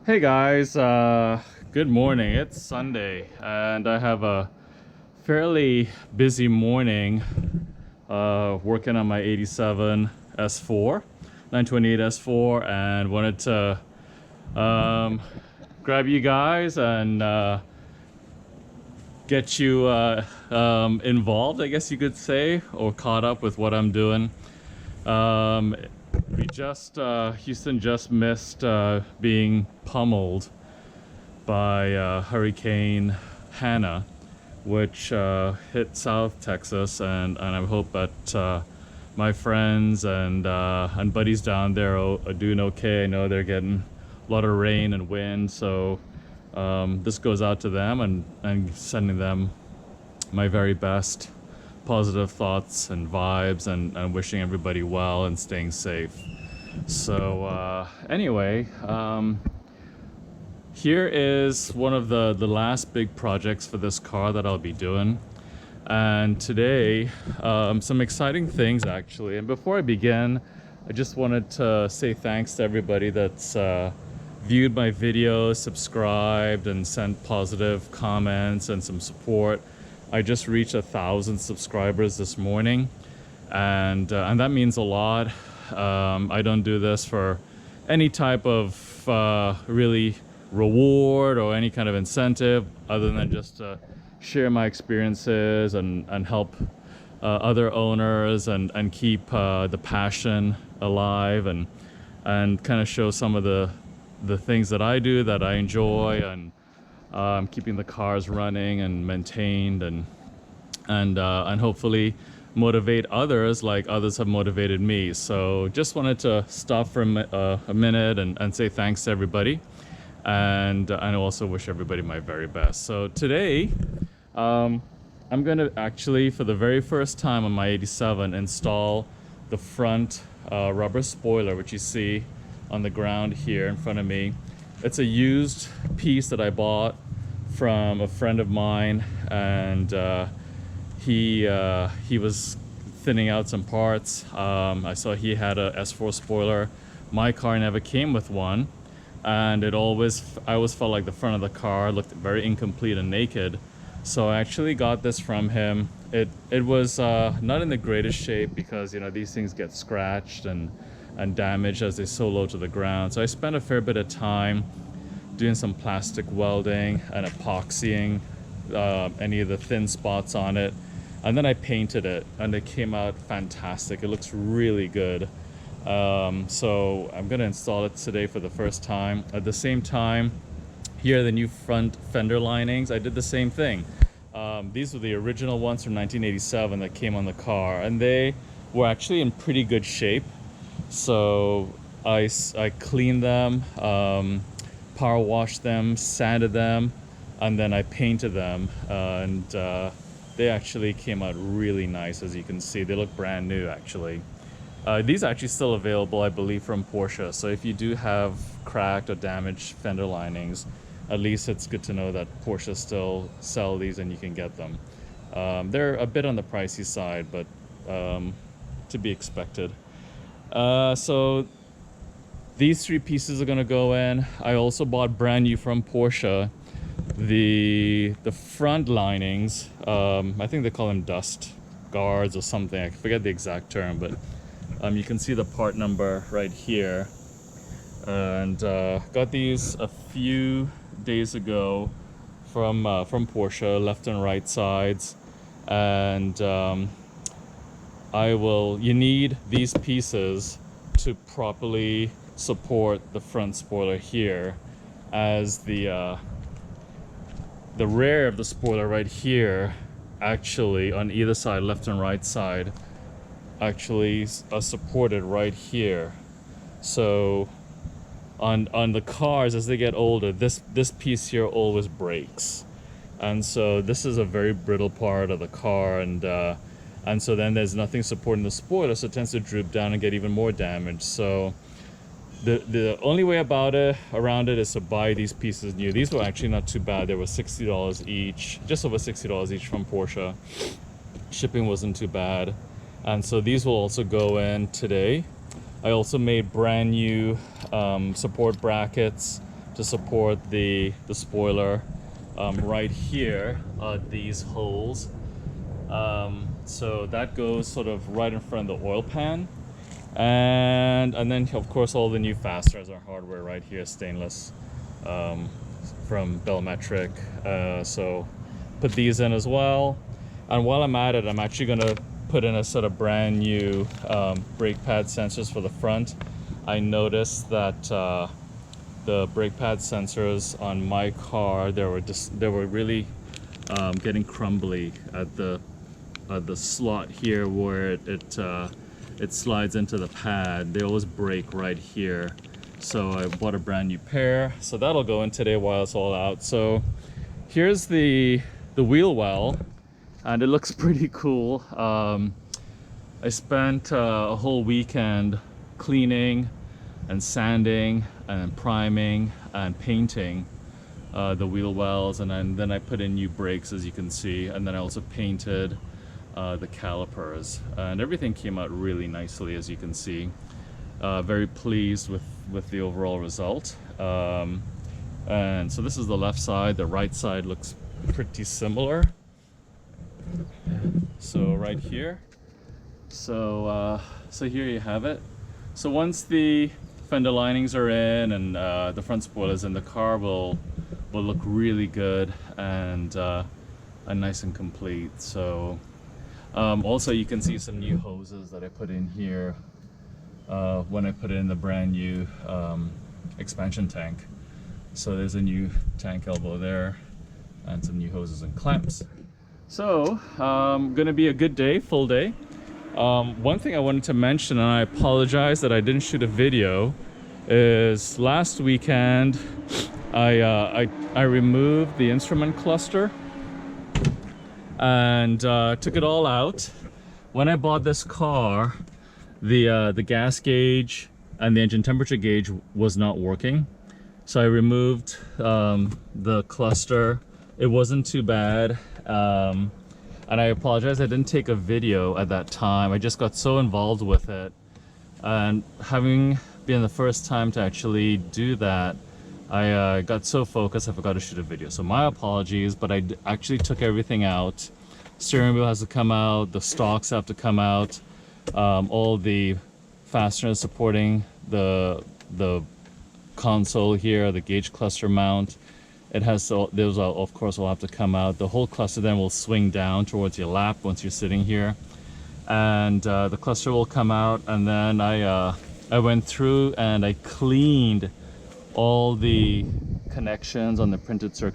Hey guys, good morning. It's Sunday and I have a fairly busy morning working on my 87 S4, 928 S4, and wanted to um, grab you guys and get you involved, I guess you could say, or caught up with what I'm doing. Um, Houston just missed being pummeled by Hurricane Hanna, which hit South Texas, and I hope that my friends and buddies down there are doing okay. I know they're getting a lot of rain and wind, so this goes out to them and sending them my very best positive thoughts and vibes, and wishing everybody well and staying safe. So anyway, here is one of the last big projects for this car that I'll be doing. And today, some exciting things actually. And before I begin, I just wanted to say thanks to everybody that's viewed my videos, subscribed, and sent positive comments and some support. I just reached 1,000 subscribers this morning, and that means a lot. I don't do this for any type of really reward or any kind of incentive other than just to share my experiences and help other owners and keep the passion alive and kind of show some of the things that I do that I enjoy, and keeping the cars running and maintained, and hopefully motivate others like others have motivated me. So just wanted to stop for a minute and say thanks to everybody, and also wish everybody my very best. So today, I'm going to actually, for the very first time on my 87, install the front rubber spoiler, which you see on the ground here in front of me. It's a used piece that I bought from a friend of mine, and he was thinning out some parts. I saw he had a S4 spoiler. My car never came with one, and I always felt like the front of the car looked very incomplete and naked. So I actually got this from him. It was not in the greatest shape because these things get scratched and damaged as they so low to the ground. So I spent a fair bit of time doing some plastic welding and epoxying any of the thin spots on it, and then I painted it, and it came out fantastic. It looks really good. So I'm gonna install it today for the first time. At the same time, here are the new front fender linings. I did the same thing. These were the original ones from 1987 that came on the car, and they were actually in pretty good shape. So I cleaned them, power washed them, sanded them, and then I painted them, and they actually came out really nice. As you can see, they look brand new actually. These are actually still available, I believe, from Porsche. So if you do have cracked or damaged fender linings, at least it's good to know that Porsche still sell these and you can get them. They're a bit on the pricey side, but to be expected. So these three pieces are gonna go in. I also bought brand new from Porsche the front linings. I think they call them dust guards or something. I forget the exact term, but you can see the part number right here. And got these a few days ago from Porsche, left and right sides. And you need these pieces to properly support the front spoiler here, as the rear of the spoiler right here, actually on either side, left and right side, actually are supported right here. So on the cars, as they get older, this piece here always breaks, and so this is a very brittle part of the car, and so then there's nothing supporting the spoiler, so it tends to droop down and get even more damaged. So the only way around it is to buy these pieces new. These were actually not too bad. They were $60 each, just over $60 each from Porsche. Shipping wasn't too bad, and so these will also go in today. I also made brand new support brackets to support the spoiler. Right here are these holes. So that goes sort of right in front of the oil pan. And then of course all the new fasteners are hardware right here, stainless, from Bellmetric. So put these in as well. And while I'm at it, I'm actually gonna put in a sort of brand new brake pad sensors for the front. I noticed that the brake pad sensors on my car, they were really getting crumbly at the slot here where it slides into the pad. They always break right here. So I bought a brand new pair. So that'll go in today while it's all out. So here's the wheel well, and it looks pretty cool. I spent a whole weekend cleaning and sanding and priming and painting the wheel wells, and then I put in new brakes, as you can see, and then I also painted the calipers, and everything came out really nicely, as you can see. Very pleased with the overall result. And so this is the left side. The right side looks pretty similar. So right here. So here you have it. So once the fender linings are in and the front spoilers in, the car will look really good and nice and complete. So also you can see some new hoses that I put in here when I put it in the brand new expansion tank. So there's a new tank elbow there and some new hoses and clamps. So gonna be a good day, full day. One thing I wanted to mention, and I apologize that I didn't shoot a video, is last weekend I removed the instrument cluster and took it all out. When I bought this car, the gas gauge and the engine temperature gauge was not working, so I removed the cluster. It wasn't too bad, and I apologize I didn't take a video at that time. I just got so involved with it, and having been the first time to actually do that, I got so focused I forgot to shoot a video. So my apologies, but I actually took everything out. Steering wheel has to come out, the stalks have to come out, all the fasteners supporting the console here, the gauge cluster mount. It has to, those of course will have to come out. The whole cluster then will swing down towards your lap once you're sitting here, and the cluster will come out. And then I went through and I cleaned all the connections on the printed circuit